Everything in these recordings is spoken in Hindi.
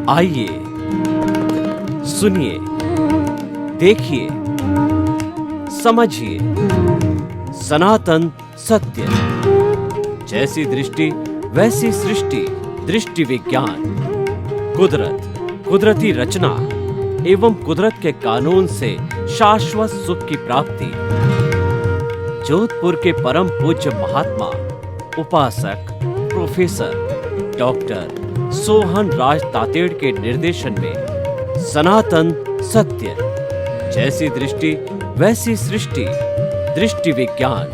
आइए, सुनिए, देखिए, समझिए सनातन सत्य। जैसी दृष्टि वैसी सृष्टि, दृष्टि विज्ञान। कुदरत, कुदरती रचना एवं कुदरत के कानून से शाश्वत सुख की प्राप्ति। जोधपुर के परम पूज्य महात्मा उपासक प्रोफेसर डॉक्टर सोहन राज तातेड़ के निर्देशन में सनातन सत्य। जैसी दृष्टि वैसी सृष्टि, दृष्टि विज्ञान।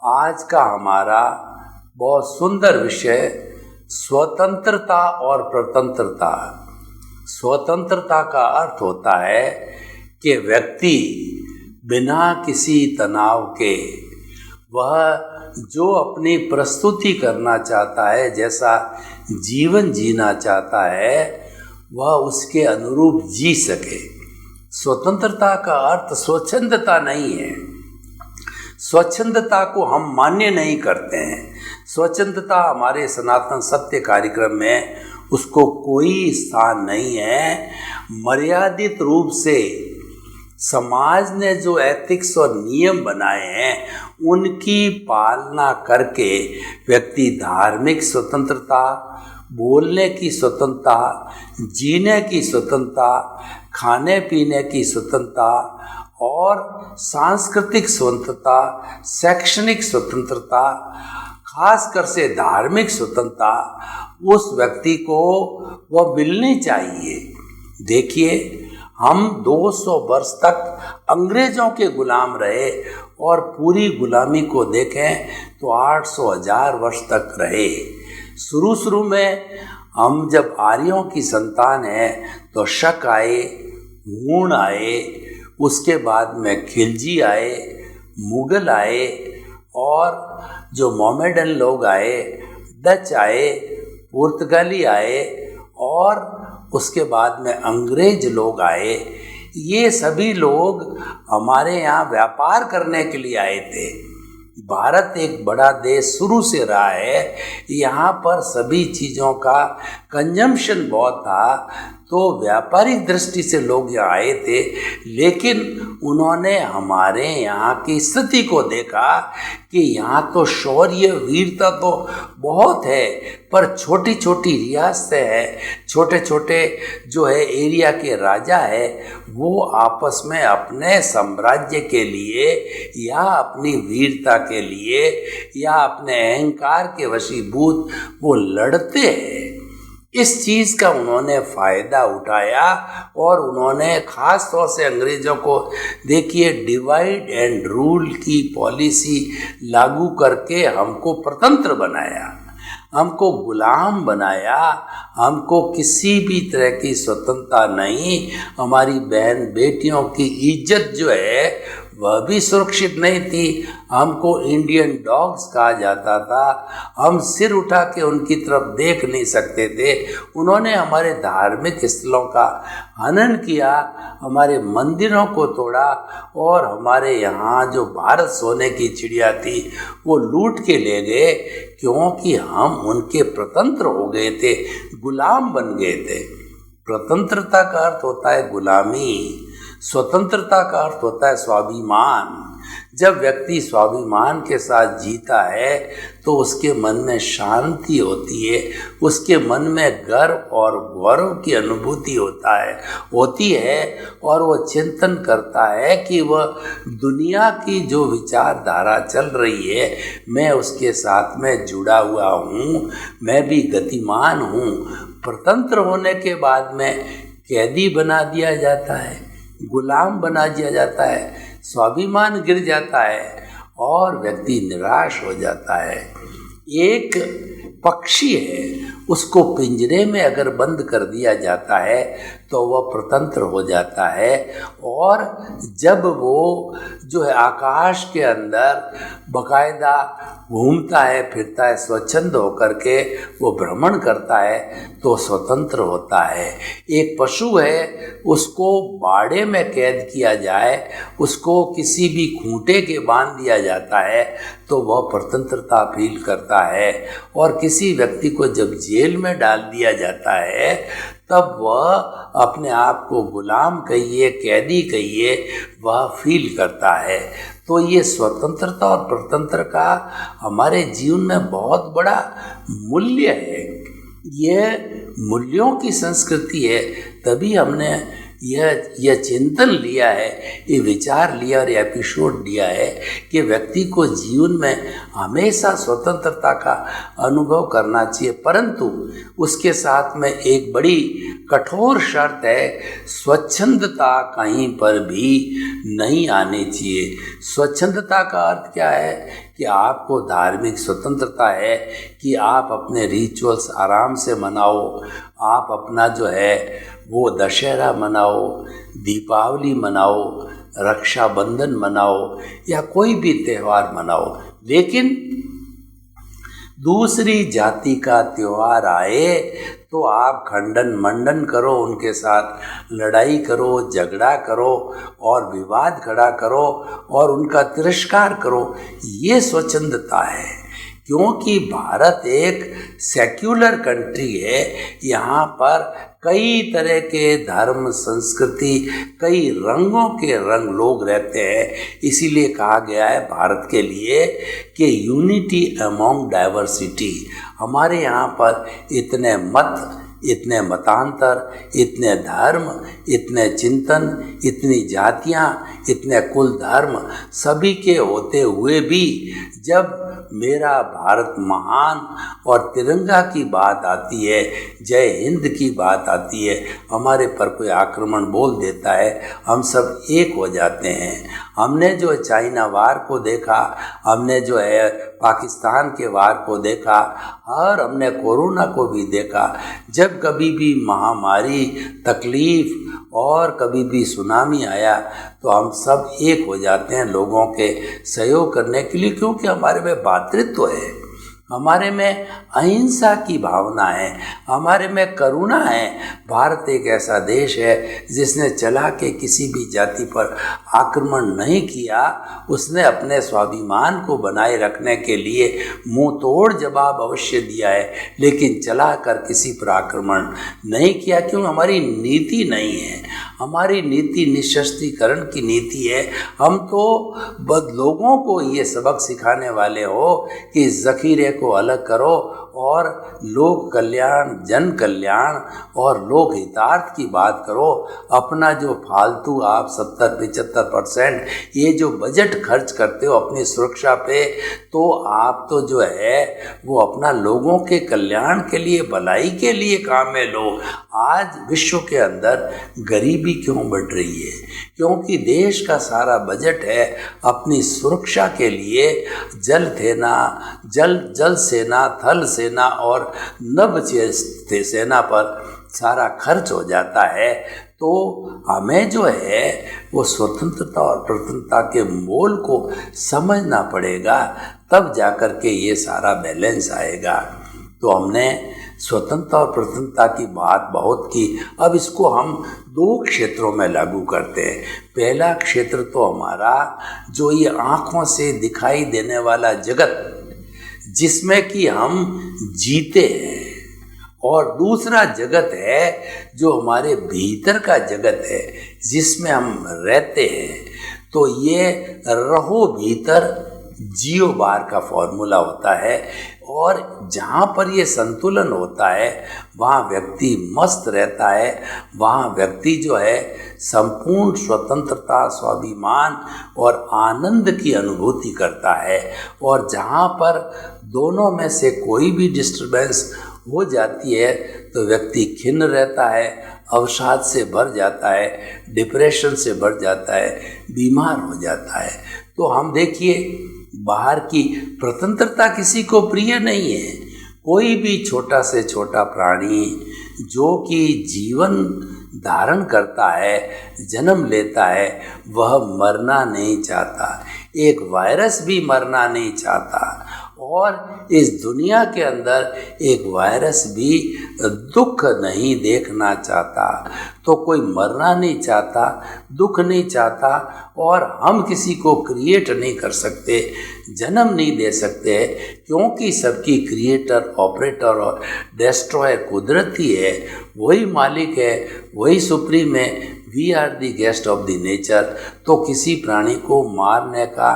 आज का हमारा बहुत सुंदर विषय स्वतंत्रता और प्रतंत्रता। स्वतंत्रता का अर्थ होता है कि व्यक्ति बिना किसी तनाव के वह जो अपनी प्रस्तुति करना चाहता है, जैसा जीवन जीना चाहता है, वह उसके अनुरूप जी सके। स्वतंत्रता का अर्थ स्वच्छंदता नहीं है। स्वच्छंदता को हम मान्य नहीं करते हैं। स्वच्छंदता हमारे सनातन सत्य कार्यक्रम में उसको कोई स्थान नहीं है। मर्यादित रूप से समाज ने जो एथिक्स और नियम बनाए हैं उनकी पालना करके व्यक्ति धार्मिक स्वतंत्रता, बोलने की स्वतंत्रता, जीने की स्वतंत्रता, खाने पीने की स्वतंत्रता और सांस्कृतिक स्वतंत्रता, शैक्षणिक स्वतंत्रता, खासकर से धार्मिक स्वतंत्रता उस व्यक्ति को वह मिलनी चाहिए। देखिए, हम 200 वर्ष तक अंग्रेजों के गुलाम रहे और पूरी गुलामी को देखें तो 800,000 वर्ष तक रहे। शुरू में हम जब आर्यों की संतान हैं तो शक आए, हूण आए, उसके बाद में खिलजी आए, मुगल आए और जो मोहम्मदन लोग आए, डच आए, पुर्तगाली आए और उसके बाद में अंग्रेज लोग आए। ये सभी लोग हमारे यहाँ व्यापार करने के लिए आए थे। भारत एक बड़ा देश शुरू से रहा है, यहाँ पर सभी चीज़ों का कंजम्पशन बहुत था, तो व्यापारिक दृष्टि से लोग यहाँ आए थे। लेकिन उन्होंने हमारे यहाँ की स्थिति को देखा कि यहाँ तो शौर्य वीरता तो बहुत है, पर छोटी छोटी रियासतें हैं, छोटे छोटे जो है एरिया के राजा है, वो आपस में अपने साम्राज्य के लिए या अपनी वीरता के लिए या अपने अहंकार के वशीभूत वो लड़ते हैं। इस चीज़ का उन्होंने फ़ायदा उठाया और उन्होंने ख़ास तौर से अंग्रेज़ों को देखिए डिवाइड एंड रूल की पॉलिसी लागू करके हमको प्रतंत्र बनाया, हमको गुलाम बनाया, हमको किसी भी तरह की स्वतंत्रता नहीं। हमारी बहन बेटियों की इज्जत जो है वह भी सुरक्षित नहीं थी। हमको इंडियन डॉग्स कहा जाता था, हम सिर उठा के उनकी तरफ देख नहीं सकते थे। उन्होंने हमारे धार्मिक स्थलों का हनन किया, हमारे मंदिरों को तोड़ा और हमारे यहाँ जो भारत सोने की चिड़िया थी वो लूट के ले गए, क्योंकि हम उनके प्रतंत्र हो गए थे, गुलाम बन गए थे। प्रतंत्रता का अर्थ होता है गुलामी, स्वतंत्रता का अर्थ होता है स्वाभिमान। जब व्यक्ति स्वाभिमान के साथ जीता है तो उसके मन में शांति होती है, उसके मन में गर्व और गौरव की अनुभूति होती है और वो चिंतन करता है कि वह दुनिया की जो विचारधारा चल रही है मैं उसके साथ में जुड़ा हुआ हूँ, मैं भी गतिमान हूँ। प्रतंत्र होने के बाद में कैदी बना दिया जाता है, गुलाम बना दिया जाता है, स्वाभिमान गिर जाता है और व्यक्ति निराश हो जाता है। एक पक्षी है, उसको पिंजरे में अगर बंद कर दिया जाता है तो वह स्वतंत्र हो जाता है, और जब वो जो है आकाश के अंदर बकायदा घूमता है, फिरता है, स्वच्छंद होकर के वो भ्रमण करता है तो स्वतंत्र होता है। एक पशु है, उसको बाड़े में कैद किया जाए, उसको किसी भी खूंटे के बांध दिया जाता है तो वह स्वतंत्रता फील करता है, और किसी व्यक्ति को जब जेल में डाल दिया जाता है तब वह अपने आप को गुलाम कहिए, कैदी कहिए, वह फील करता है। तो ये स्वतंत्रता और प्रतंत्र का हमारे जीवन में बहुत बड़ा मूल्य है। यह मूल्यों की संस्कृति है, तभी हमने यह चिंतन लिया है, ये विचार लिया और ये एपिसोड लिया है कि व्यक्ति को जीवन में हमेशा स्वतंत्रता का अनुभव करना चाहिए, परंतु उसके साथ में एक बड़ी कठोर शर्त है, स्वच्छंदता कहीं पर भी नहीं आनी चाहिए। स्वच्छंदता का अर्थ क्या है कि आपको धार्मिक स्वतंत्रता है कि आप अपने रिचुअल्स आराम से मनाओ, आप अपना जो है वो दशहरा मनाओ, दीपावली मनाओ, रक्षाबंधन मनाओ या कोई भी त्यौहार मनाओ, लेकिन दूसरी जाति का त्यौहार आए तो आप खंडन मंडन करो, उनके साथ लड़ाई करो, झगड़ा करो और विवाद खड़ा करो और उनका तिरस्कार करो। ये स्वच्छंदता है, क्योंकि भारत एक सेक्युलर कंट्री है। यहाँ पर कई तरह के धर्म, संस्कृति, कई रंगों के रंग लोग रहते हैं। इसीलिए कहा गया है भारत के लिए कि यूनिटी अमॉन्ग डाइवर्सिटी। हमारे यहाँ पर इतने मत, इतने मतांतर, इतने धर्म, इतने चिंतन, इतनी जातियाँ, इतने कुल धर्म सभी के होते हुए भी जब मेरा भारत महान और तिरंगा की बात आती है, जय हिंद की बात आती है, हमारे पर कोई आक्रमण बोल देता है, हम सब एक हो जाते हैं। हमने जो चाइना वार को देखा, हमने जो है पाकिस्तान के वार को देखा और हमने कोरोना को भी देखा। जब कभी भी महामारी, तकलीफ और कभी भी सुनामी आया तो हम सब एक हो जाते हैं लोगों के सहयोग करने के लिए, क्योंकि हमारे में भातृत्व है, हमारे में अहिंसा की भावना है, हमारे में करुणा है। भारत एक ऐसा देश है जिसने चला के किसी भी जाति पर आक्रमण नहीं किया। उसने अपने स्वाभिमान को बनाए रखने के लिए मुंह तोड़ जवाब अवश्य दिया है, लेकिन चला कर किसी पर आक्रमण नहीं किया, क्यों? हमारी नीति नहीं है। हमारी नीति निःशस्त्रीकरण की नीति है। हम तो लोगों को ये सबक सिखाने वाले हो कि जखीरे को अलग करो और लोक कल्याण, जन कल्याण और लोक हितार्थ की बात करो। अपना जो फालतू आप 70-75% ये जो बजट खर्च करते हो अपनी सुरक्षा पे, तो आप तो जो है वो अपना लोगों के कल्याण के लिए, भलाई के लिए काम में लो। आज विश्व के अंदर गरीबी क्यों बढ़ रही है? क्योंकि देश का सारा बजट है अपनी सुरक्षा के लिए जल सेना, थल सेना और नभ सेना पर सारा खर्च हो जाता है। तो हमें जो है वो स्वतंत्रता और प्रतंत्रता के मोल को समझना पड़ेगा, तब जाकर के ये सारा बैलेंस आएगा। तो हमने स्वतंत्रता और प्रतंत्रता की बात बहुत की। अब इसको हम दो क्षेत्रों में लागू करते हैं। पहला क्षेत्र तो हमारा जो ये आँखों से दिखाई देने वाला जगत जिसमें कि हम जीते हैं, और दूसरा जगत है जो हमारे भीतर का जगत है जिसमें हम रहते हैं। तो ये रहो भीतर जियो बाहर का फॉर्मूला होता है, और जहाँ पर ये संतुलन होता है वहाँ व्यक्ति मस्त रहता है, वहाँ व्यक्ति जो है संपूर्ण स्वतंत्रता, स्वाभिमान और आनंद की अनुभूति करता है। और जहाँ पर दोनों में से कोई भी डिस्टर्बेंस हो जाती है तो व्यक्ति खिन्न रहता है, अवसाद से भर जाता है, डिप्रेशन से भर जाता है, बीमार हो जाता है। तो हम देखिए, बाहर की स्वतंत्रता किसी को प्रिय नहीं है। कोई भी छोटा से छोटा प्राणी जो कि जीवन धारण करता है, जन्म लेता है, वह मरना नहीं चाहता। एक वायरस भी मरना नहीं चाहता और इस दुनिया के अंदर एक वायरस भी दुख नहीं देखना चाहता। तो कोई मरना नहीं चाहता, दुख नहीं चाहता और हम किसी को क्रिएट नहीं कर सकते, जन्म नहीं दे सकते, क्योंकि सबकी क्रिएटर, ऑपरेटर और डिस्ट्रॉयर कुदरत ही है। वही मालिक है, वही सुप्रीम है। We are the guest of the nature. तो किसी प्राणी को मारने का,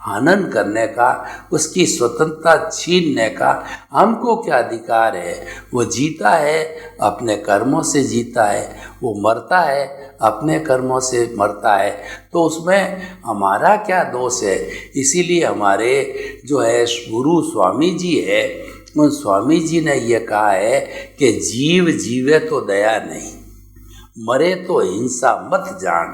हनन करने का, उसकी स्वतंत्रता छीनने का हमको क्या अधिकार है? वो जीता है, अपने कर्मों से जीता है, वो मरता है, अपने कर्मों से मरता है। तो उसमें हमारा क्या दोष है? इसीलिए हमारे जो है गुरु स्वामी जी है, उन स्वामी जी ने ये कहा है कि जीव जीवे तो दया नहीं, मरे तो हिंसा मत जान।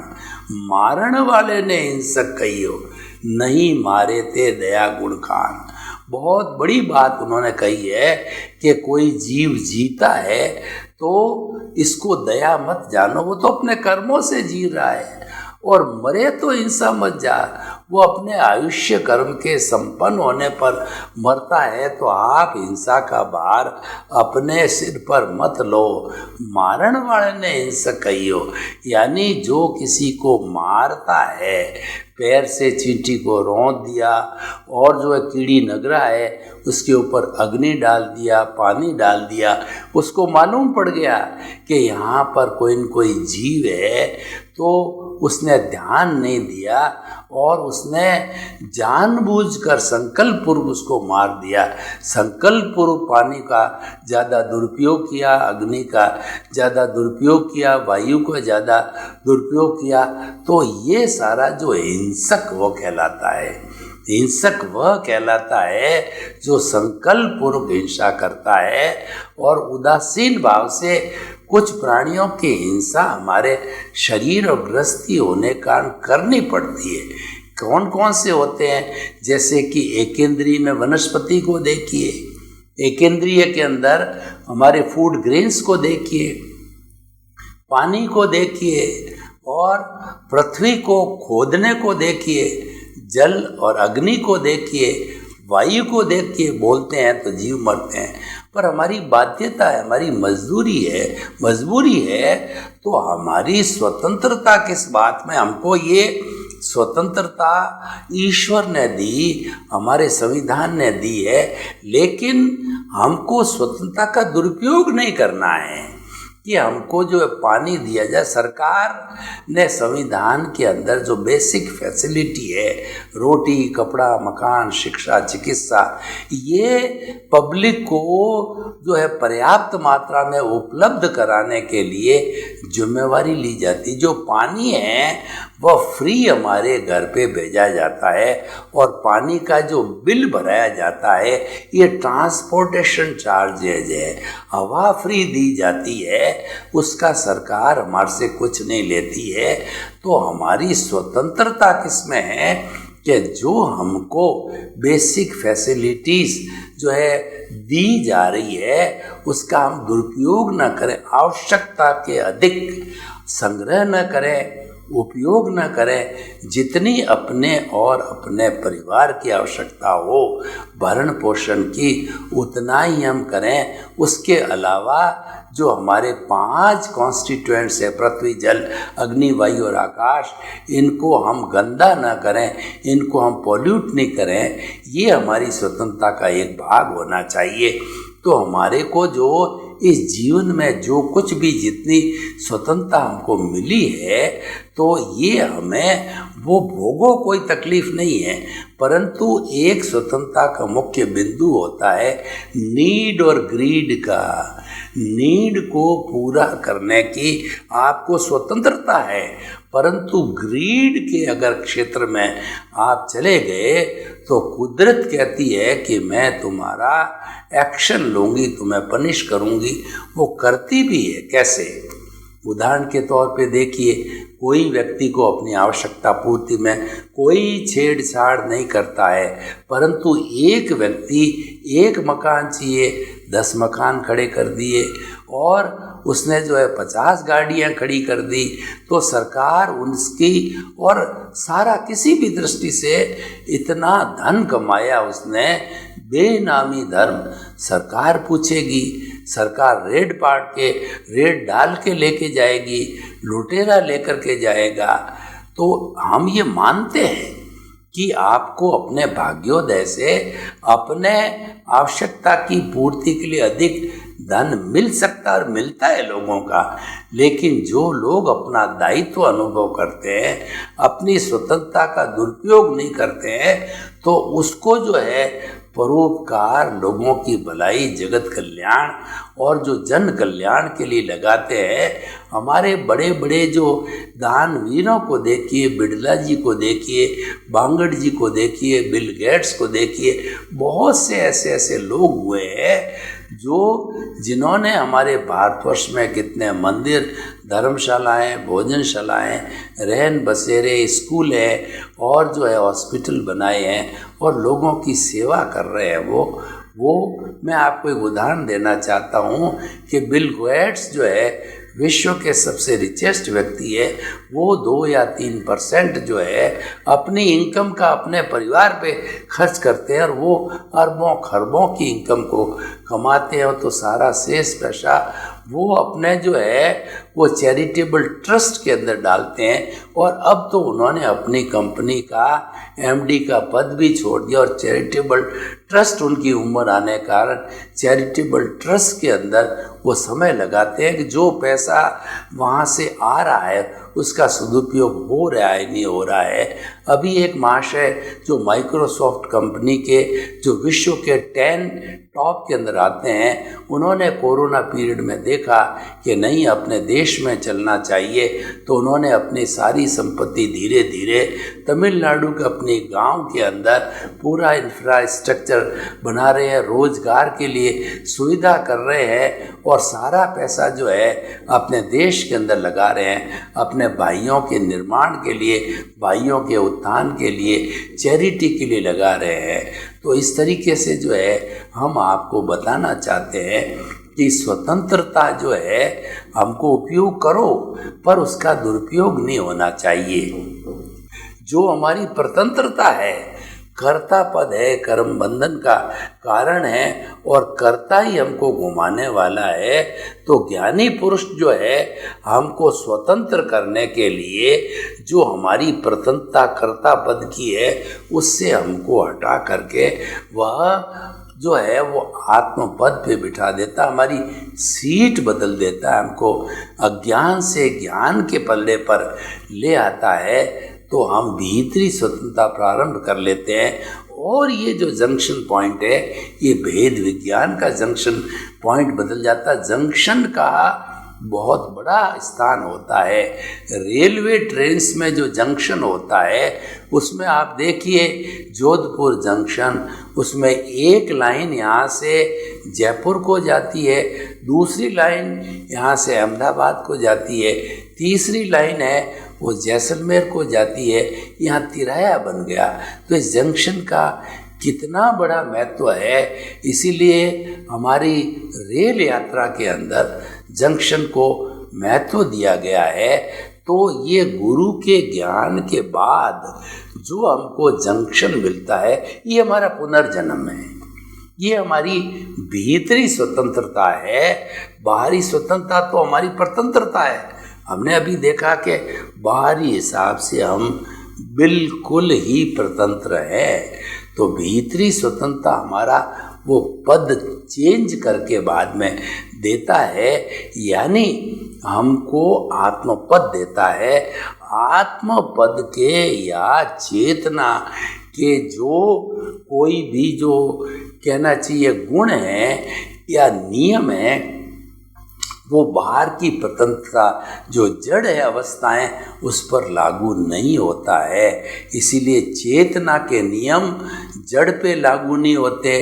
मारण वाले ने हिंसक कहियो, नहीं मारे ते दया गुण खान। बहुत बड़ी बात उन्होंने कही है कि कोई जीव जीता है तो इसको दया मत जानो, वो तो अपने कर्मों से जी रहा है। और मरे तो हिंसा मत जा, वो अपने आयुष्य कर्म के संपन्न होने पर मरता है। तो आप हिंसा का भार अपने सिर पर मत लो। मारण वाले ने हिंसक कहियो, यानी जो किसी को मारता है, पैर से चींटी को रौंद दिया और जो है कीड़ी नगरा है उसके ऊपर अग्नि डाल दिया, पानी डाल दिया, उसको मालूम पड़ गया कि यहाँ पर कोई न कोई जीव है, तो उसने ध्यान नहीं दिया और उसने जानबूझकर संकल्पपूर्वक उसको मार दिया। संकल्पपूर्वक पानी का ज़्यादा दुरुपयोग किया, अग्नि का ज़्यादा दुरुपयोग किया, वायु का ज़्यादा दुरुपयोग किया। तो ये सारा जो हिंसक वो कहलाता है। हिंसक वह कहलाता है जो संकल्पपूर्वक हिंसा करता है। और उदासीन भाव से कुछ प्राणियों की हिंसा हमारे शरीर और गृहस्थी होने के कारण करनी पड़ती है। कौन कौन से होते हैं? जैसे कि एकेंद्रीय में वनस्पति को देखिए, एकेंद्रीय के अंदर हमारे फूड ग्रेन्स को देखिए, पानी को देखिए और पृथ्वी को खोदने को देखिए, जल और अग्नि को देखिए, वायु को देखिए। बोलते हैं तो जीव मरते हैं, पर हमारी बाध्यता है, हमारी मजबूरी है। तो हमारी स्वतंत्रता किस बात में? हमको ये स्वतंत्रता ईश्वर ने दी, हमारे संविधान ने दी है, लेकिन हमको स्वतंत्रता का दुरुपयोग नहीं करना है कि हमको जो पानी दिया जाए। सरकार ने संविधान के अंदर जो बेसिक फैसिलिटी है, रोटी, कपड़ा, मकान, शिक्षा, चिकित्सा, ये पब्लिक को जो है पर्याप्त मात्रा में उपलब्ध कराने के लिए जिम्मेवारी ली जाती। जो पानी है वह फ्री हमारे घर पे भेजा जाता है और पानी का जो बिल भराया जाता है ये ट्रांसपोर्टेशन चार्जेज है। हवा फ्री दी जाती है, उसका सरकार हमारे से कुछ नहीं लेती है। तो हमारी स्वतंत्रता किसमें है कि जो हमको बेसिक फैसिलिटीज़ जो है दी जा रही है उसका हम दुरुपयोग न करें, आवश्यकता के अधिक संग्रह न करें, उपयोग न करें। जितनी अपने और अपने परिवार की आवश्यकता हो भरण पोषण की, उतना ही हम करें। उसके अलावा जो हमारे 5 कॉन्स्टिट्यूएंट्स है, पृथ्वी, जल, अग्नि, वायु और आकाश, इनको हम गंदा न करें, इनको हम पॉल्यूट नहीं करें। ये हमारी स्वतंत्रता का एक भाग होना चाहिए। तो हमारे को जो इस जीवन में जो कुछ भी जितनी स्वतंत्रता हमको मिली है, तो ये हमें वो भोगो, कोई तकलीफ नहीं है। परंतु एक स्वतंत्रता का मुख्य बिंदु होता है नीड और ग्रीड का। नीड को पूरा करने की आपको स्वतंत्रता है, परंतु ग्रीड के अगर क्षेत्र में आप चले गए तो कुदरत कहती है कि मैं तुम्हारा एक्शन लूँगी, तुम्हें पनिश करूँगी। वो करती भी है। कैसे? उदाहरण के तौर पे देखिए, कोई व्यक्ति को अपनी आवश्यकता पूर्ति में कोई छेड़छाड़ नहीं करता है, परंतु एक व्यक्ति एक मकान चाहिए, 10 मकान खड़े कर दिए और उसने जो है 50 गाड़ियां खड़ी कर दी, तो सरकार उसकी और सारा किसी भी दृष्टि से इतना धन कमाया उसने, बेनामी धर्म। सरकार पूछेगी, सरकार रेड डाल के लेके जाएगी, लुटेरा लेकर के जाएगा। तो हम ये मानते हैं कि आपको अपने भाग्योदय से अपने आवश्यकता की पूर्ति के लिए अधिक धन मिल सकता और मिलता है लोगों का, लेकिन जो लोग अपना दायित्व अनुभव करते हैं, अपनी स्वतंत्रता का दुरुपयोग नहीं करते हैं, तो उसको जो है परोपकार, लोगों की भलाई, जगत कल्याण और जो जन कल्याण के लिए लगाते हैं। हमारे बड़े बड़े जो दानवीरों को देखिए, बिड़ला जी को देखिए, बांगड़ जी को देखिए, बिल गेट्स को देखिए, बहुत से ऐसे ऐसे लोग हुए हैं जिन्होंने हमारे भारतवर्ष में कितने मंदिर, धर्मशालाएं, भोजनशालाएं, रहन बसेरे, स्कूल है और जो है हॉस्पिटल बनाए हैं और लोगों की सेवा कर रहे हैं। वो मैं आपको एक उदाहरण देना चाहता हूँ कि बिल गेट्स जो है विश्व के सबसे रिचेस्ट व्यक्ति है। वो 2 या 3% जो है अपनी इनकम का अपने परिवार पे खर्च करते हैं और वो अरबों खरबों की इनकम को कमाते हैं। तो सारा शेष पैसा वो अपने जो है वो चैरिटेबल ट्रस्ट के अंदर डालते हैं। और अब तो उन्होंने अपनी कंपनी का एमडी का पद भी छोड़ दिया और चैरिटेबल ट्रस्ट, उनकी उम्र आने के कारण चैरिटेबल ट्रस्ट के अंदर वो समय लगाते हैं कि जो पैसा वहाँ से आ रहा है उसका सदुपयोग हो रहा है नहीं हो रहा है। अभी एक महाशय जो माइक्रोसॉफ्ट कंपनी के जो विश्व के 10 टॉप के अंदर आते हैं, उन्होंने कोरोना पीरियड में देखा कि नहीं अपने देश में चलना चाहिए, तो उन्होंने अपनी सारी संपत्ति धीरे धीरे तमिलनाडु के अपने गांव के अंदर पूरा इंफ्रास्ट्रक्चर बना रहे हैं, रोजगार के लिए सुविधा कर रहे हैं और सारा पैसा जो है अपने देश के अंदर लगा रहे हैं, अपने भाइयों के निर्माण के लिए, भाइयों के उत्थान के लिए, चैरिटी के लिए लगा रहे हैं। तो इस तरीके से जो है हम आपको बताना चाहते हैं कि स्वतंत्रता जो है हमको उपयोग करो, पर उसका दुरुपयोग नहीं होना चाहिए। जो हमारी स्वतंत्रता है, कर्ता पद है, कर्म बंधन का कारण है और कर्ता ही हमको घुमाने वाला है। तो ज्ञानी पुरुष जो है हमको स्वतंत्र करने के लिए जो हमारी प्रतंत्रता कर्ता पद की है उससे हमको हटा करके वह जो है वो आत्म पद पे बिठा देता, हमारी सीट बदल देता है, हमको अज्ञान से ज्ञान के पल्ले पर ले आता है। तो हम भीतरी स्वतंत्रता प्रारंभ कर लेते हैं और ये जो जंक्शन पॉइंट है ये भेद विज्ञान का जंक्शन पॉइंट बदल जाता है। जंक्शन का बहुत बड़ा स्थान होता है। रेलवे ट्रेन्स में जो जंक्शन होता है उसमें आप देखिए जोधपुर जंक्शन, उसमें एक लाइन यहाँ से जयपुर को जाती है, दूसरी लाइन यहाँ से अहमदाबाद को जाती है, तीसरी लाइन है वो जैसलमेर को जाती है। यहाँ तिराया बन गया। तो इस जंक्शन का कितना बड़ा महत्व है, इसीलिए हमारी रेल यात्रा के अंदर जंक्शन को महत्व दिया गया है। तो ये गुरु के ज्ञान के बाद जो हमको जंक्शन मिलता है ये हमारा पुनर्जन्म है, ये हमारी भीतरी स्वतंत्रता है। बाहरी स्वतंत्रता तो हमारी परतंत्रता है। हमने अभी देखा कि बाहरी हिसाब से हम बिल्कुल ही स्वतंत्र है। तो भीतरी स्वतंत्रता हमारा वो पद चेंज करके बाद में देता है, यानी हमको आत्मपद देता है। आत्मपद के या चेतना के जो कोई भी जो कहना चाहिए गुण है या नियम है वो बाहर की स्वतंत्रता जो जड़ है अवस्थाएं उस पर लागू नहीं होता है। इसीलिए चेतना के नियम जड़ पे लागू नहीं होते,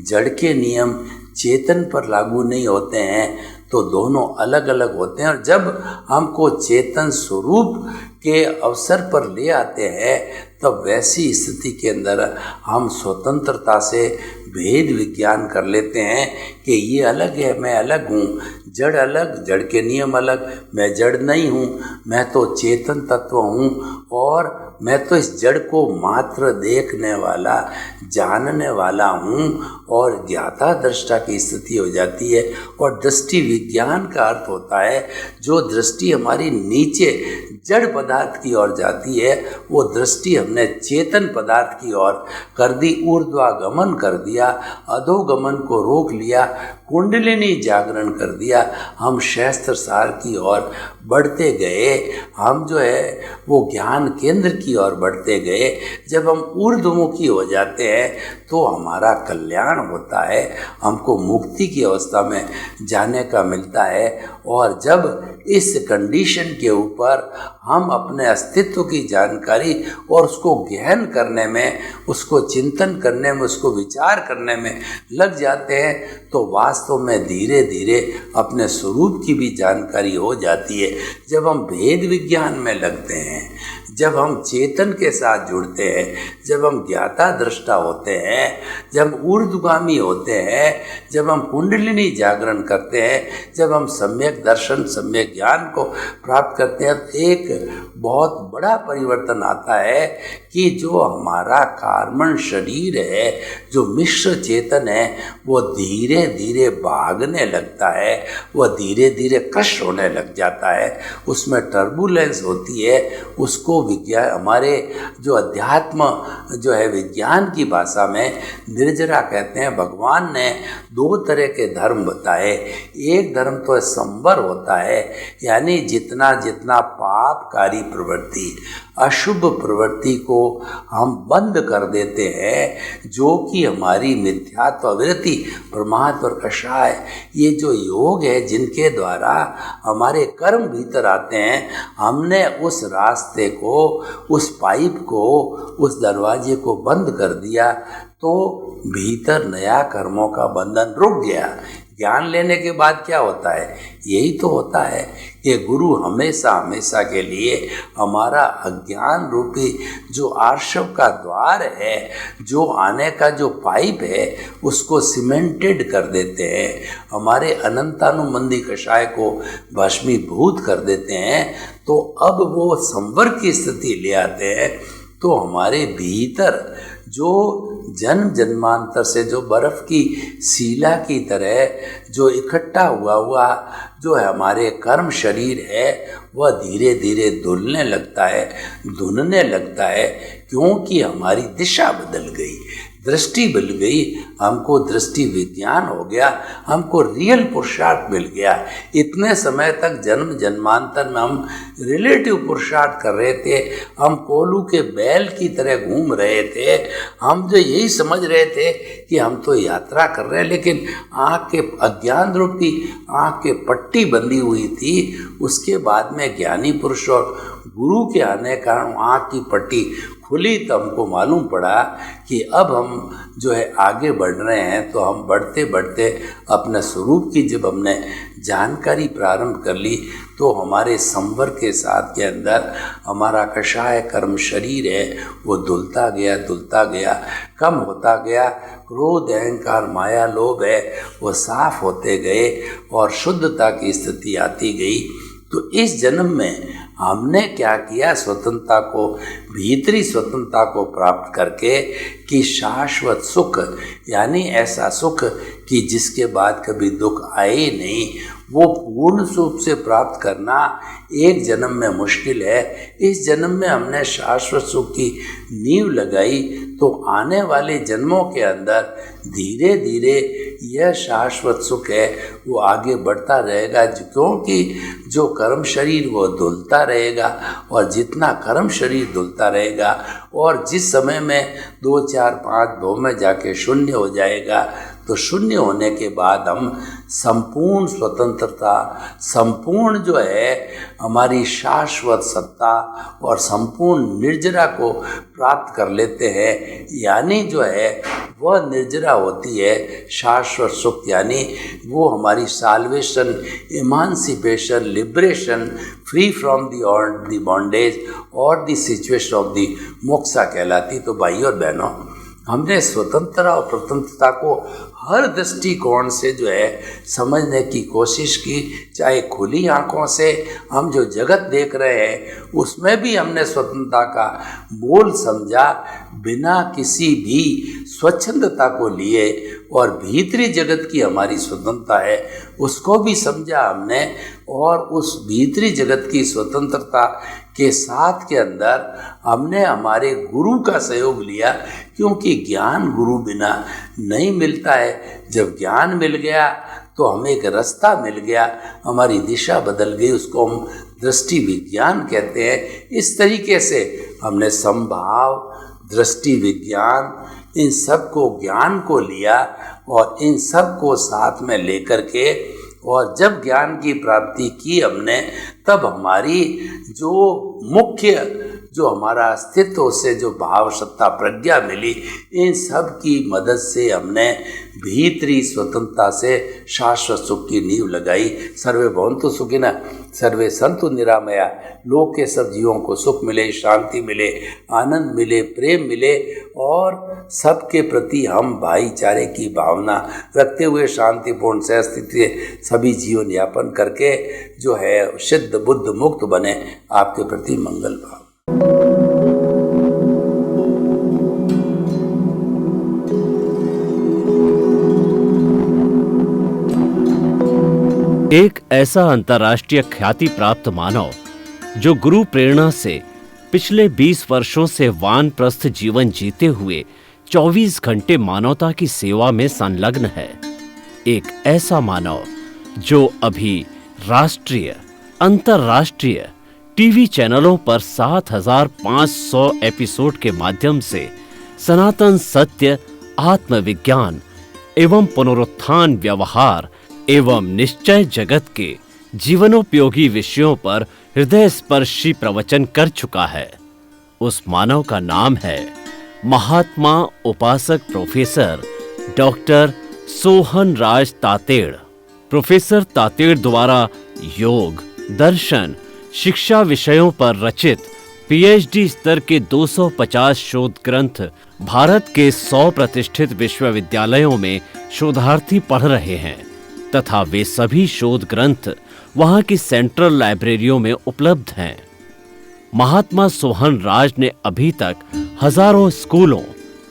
जड़ के नियम चेतन पर लागू नहीं होते हैं। तो दोनों अलग अलग होते हैं और जब हमको चेतन स्वरूप के अवसर पर ले आते हैं तब वैसी स्थिति के अंदर हम स्वतंत्रता से भेद विज्ञान कर लेते हैं कि ये अलग है, मैं अलग हूँ, जड़ अलग, जड़ के नियम अलग, मैं जड़ नहीं हूँ, मैं तो चेतन तत्व हूँ और मैं तो इस जड़ को मात्र देखने वाला, जानने वाला हूँ और ज्ञाता दृष्टा की स्थिति हो जाती है। और दृष्टि विज्ञान का अर्थ होता है जो दृष्टि हमारी नीचे जड़ पदार्थ की ओर जाती है, वो दृष्टि हमने चेतन पदार्थ की ओर कर दी, ऊर्ध्वागमन कर दिया, अधोगमन को रोक लिया, कुंडलिनी जागरण कर दिया, हम सहस्त्र सार की ओर बढ़ते गए, हम जो है वो ज्ञान केंद्र की ओर बढ़ते गए। जब हम ऊर्ध्वमुखी हो जाते हैं तो हमारा कल्याण होता है, हमको मुक्ति की अवस्था में जाने का मिलता है। और जब इस कंडीशन के ऊपर हम अपने अस्तित्व की जानकारी और उसको गहन करने में, उसको चिंतन करने में, उसको विचार करने में लग जाते हैं तो वास्तव में धीरे धीरे अपने स्वरूप की भी जानकारी हो जाती है। जब हम भेद विज्ञान में लगते हैं, जब हम चेतन के साथ जुड़ते हैं, जब हम ज्ञाता दृष्टा होते हैं, जब ऊर्ध्वगामी होते हैं, जब हम कुंडलिनी जागरण करते हैं, जब हम सम्यक दर्शन, सम्यक ज्ञान को प्राप्त करते हैं, तो एक बहुत बड़ा परिवर्तन आता है कि जो हमारा कार्बन शरीर है, जो मिश्र चेतन है, वो धीरे धीरे भागने लगता है, वह धीरे धीरे क्रश होने लग जाता है, उसमें टर्बुलेंस होती है। उसको विज्ञान, हमारे जो अध्यात्म जो है विज्ञान की भाषा में निर्जरा कहते हैं। भगवान ने दो तरह के धर्म बताए। एक धर्म तो संवर होता है, यानी जितना जितना पापकारी प्रवृत्ति, अशुभ प्रवृत्ति को हम बंद कर देते हैं, जो कि हमारी मिथ्यात्ववृत्ति, प्रमाद और कषाय, ये जो योग है जिनके द्वारा हमारे कर्म भीतर आते हैं, हमने उस रास्ते को, उस पाइप को, उस दरवाजे को बंद कर दिया तो भीतर नया कर्मों का बंधन रुक गया। ज्ञान लेने के बाद क्या होता है? यही तो होता है कि गुरु हमेशा हमेशा के लिए हमारा अज्ञान रूपी जो आर्शव का द्वार है, जो आने का जो पाइप है, उसको सीमेंटेड कर देते हैं, हमारे अनंतानुबंधी कषाय को भस्मीभूत कर देते हैं। तो अब वो संवर की स्थिति ले आते हैं। तो हमारे भीतर जो जन्म जन्मांतर से जो बर्फ की सीला की तरह जो इकट्ठा हुआ जो है हमारे कर्म शरीर है, वह धीरे धीरे धुलने लगता है, धुनने लगता है, क्योंकि हमारी दिशा बदल गई, दृष्टि बदल गई, हमको दृष्टि विज्ञान हो गया, हमको रियल पुरुषार्थ मिल गया। इतने समय तक जन्म जन्मांतर में हम रिलेटिव पुरुषार्थ कर रहे थे, हम कोलू के बैल की तरह घूम रहे थे, हम जो यही समझ रहे थे कि हम तो यात्रा कर रहे हैं, लेकिन आँख के अज्ञान रूपी आँख के पट्टी बंधी हुई थी। उसके बाद में ज्ञानी पुरुष और गुरु के आने का आँख की पट्टी खुली, तो हमको मालूम पड़ा कि अब हम जो है आगे बढ़ रहे हैं। तो हम बढ़ते बढ़ते अपने स्वरूप की जब हमने जानकारी प्रारंभ कर ली, तो हमारे संवर के साथ के अंदर हमारा कषाय कर्म शरीर है वो धुलता गया, कम होता गया। क्रोध, अहंकार, माया, लोभ है वो साफ होते गए और शुद्धता की स्थिति आती गई। तो इस जन्म में हमने क्या किया? स्वतंत्रता को, भीतरी स्वतंत्रता को प्राप्त करके कि शाश्वत सुख, यानी ऐसा सुख कि जिसके बाद कभी दुख आए ही नहीं, वो पूर्ण रूप से प्राप्त करना एक जन्म में मुश्किल है। इस जन्म में हमने शाश्वत सुख की नींव लगाई, तो आने वाले जन्मों के अंदर धीरे धीरे यह शाश्वत सुख है वो आगे बढ़ता रहेगा, क्योंकि जो कर्म शरीर वो धुलता रहेगा, और जितना कर्म शरीर धुलता रहेगा और जिस समय में 2, 4, 5 2 में जाके शून्य हो जाएगा, तो शून्य होने के बाद हम संपूर्ण स्वतंत्रता, संपूर्ण जो है हमारी शाश्वत सत्ता और संपूर्ण निर्जरा को प्राप्त कर लेते हैं। यानी जो है वह निर्जरा होती है शाश्वत सुख, यानी वो हमारी salvation, emancipation, liberation, free from the bondage और the situation of the moksha कहलाती। तो भाई और बहनों, हमने स्वतंत्रता और स्वतंत्रता को हर दृष्टिकोण से जो है समझने की कोशिश की। चाहे खुली आंखों से हम जो जगत देख रहे हैं उसमें भी हमने स्वतंत्रता का मोल समझा, बिना किसी भी स्वच्छंदता को लिए, और भीतरी जगत की हमारी स्वतंत्रता है उसको भी समझा हमने। और उस भीतरी जगत की स्वतंत्रता के साथ के अंदर हमने हमारे गुरु का सहयोग लिया, क्योंकि ज्ञान गुरु बिना नहीं मिलता है। जब ज्ञान मिल गया तो हमें एक रास्ता मिल गया, हमारी दिशा बदल गई, उसको हम दृष्टि विज्ञान कहते हैं। इस तरीके से हमने संभाव, दृष्टि विज्ञान, इन सब को, ज्ञान को लिया और इन सब को साथ में लेकर के, और जब ज्ञान की प्राप्ति की हमने, तब हमारी जो मुख्य जो हमारा अस्तित्व, उससे जो भाव, सत्ता, प्रज्ञा मिली, इन सब की मदद से हमने भीतरी स्वतंत्रता से शाश्वत सुख की नींव लगाई। सर्वे भवन्तु सुखिनः, सर्वे सन्तु निरामया। लोक के सब जीवों को सुख मिले, शांति मिले, आनंद मिले, प्रेम मिले, और सबके प्रति हम भाईचारे की भावना रखते हुए शांतिपूर्ण सहस्थिति सभी जीवन यापन करके जो है सिद्ध बुद्ध मुक्त बने। आपके प्रति मंगल भाव। एक ऐसा अंतर्राष्ट्रीय ख्याति प्राप्त मानव जो गुरु प्रेरणा से पिछले 20 वर्षों से वानप्रस्थ जीवन जीते हुए 24 घंटे मानवता की सेवा में संलग्न है। एक ऐसा मानव जो अभी राष्ट्रीय, अंतर्राष्ट्रीय टीवी चैनलों पर 7,500 एपिसोड के माध्यम से सनातन सत्य, आत्मविज्ञान एवं पुनरुत्थान, व्यवहार एवं निश्चय जगत के जीवनोपयोगी विषयों पर हृदय स्पर्शी प्रवचन कर चुका है। उस मानव का नाम है महात्मा उपासक प्रोफेसर डॉक्टर सोहन राज तातेड़। प्रोफेसर तातेड़ द्वारा योग, दर्शन, शिक्षा विषयों पर रचित पीएचडी स्तर के 250 शोध ग्रंथ भारत के 100 प्रतिष्ठित विश्वविद्यालयों में शोधार्थी पढ़ रहे हैं, तथा वे सभी शोध ग्रंथ वहां की सेंट्रल लाइब्रेरियों में उपलब्ध हैं। महात्मा सोहन राज ने अभी तक हजारों स्कूलों,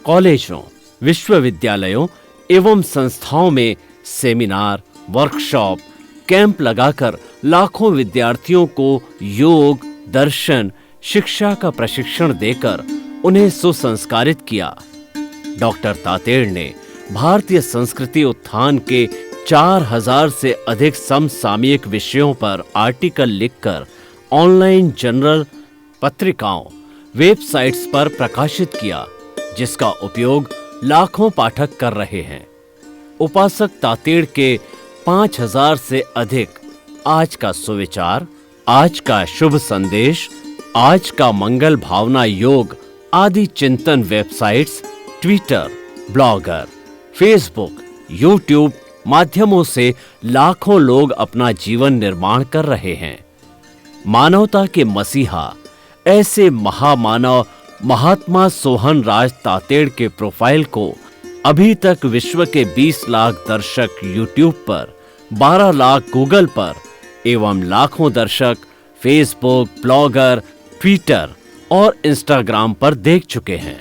कॉलेजों, विश्वविद्यालयों एवं संस्थाओं में सेमिनार, वर्कशॉप, कैंप लगाकर लाखों विद्यार्थियों को योग, दर्शन, शिक्षा का प्रशिक्षण देकर उन्हें सुसंस्कारित किया। डॉक्टर तातेड़ ने भारतीय संस्कृति उत्थान के 4000 से अधिक समसामयिक विषयों पर आर्टिकल लिखकर ऑनलाइन जर्नल, पत्रिकाओं, वेबसाइट्स पर प्रकाशित किया, जिसका उपयोग लाखों पाठक कर रहे हैं। उपासक तातेड़ के 5000 से अधिक आज का सुविचार, आज का शुभ संदेश, आज का मंगल भावना योग आदि चिंतन websites, Twitter, blogger, Facebook, YouTube माध्यमों से लाखों लोग अपना जीवन निर्माण कर रहे हैं। मानवता के मसीहा ऐसे महामानव महात्मा सोहन राज तातेड़ के प्रोफाइल को अभी तक विश्व के 20 लाख दर्शक यूट्यूब पर, 12 लाख गूगल पर एवं लाखों दर्शक फेसबुक, ब्लॉगर, ट्विटर और इंस्टाग्राम पर देख चुके हैं।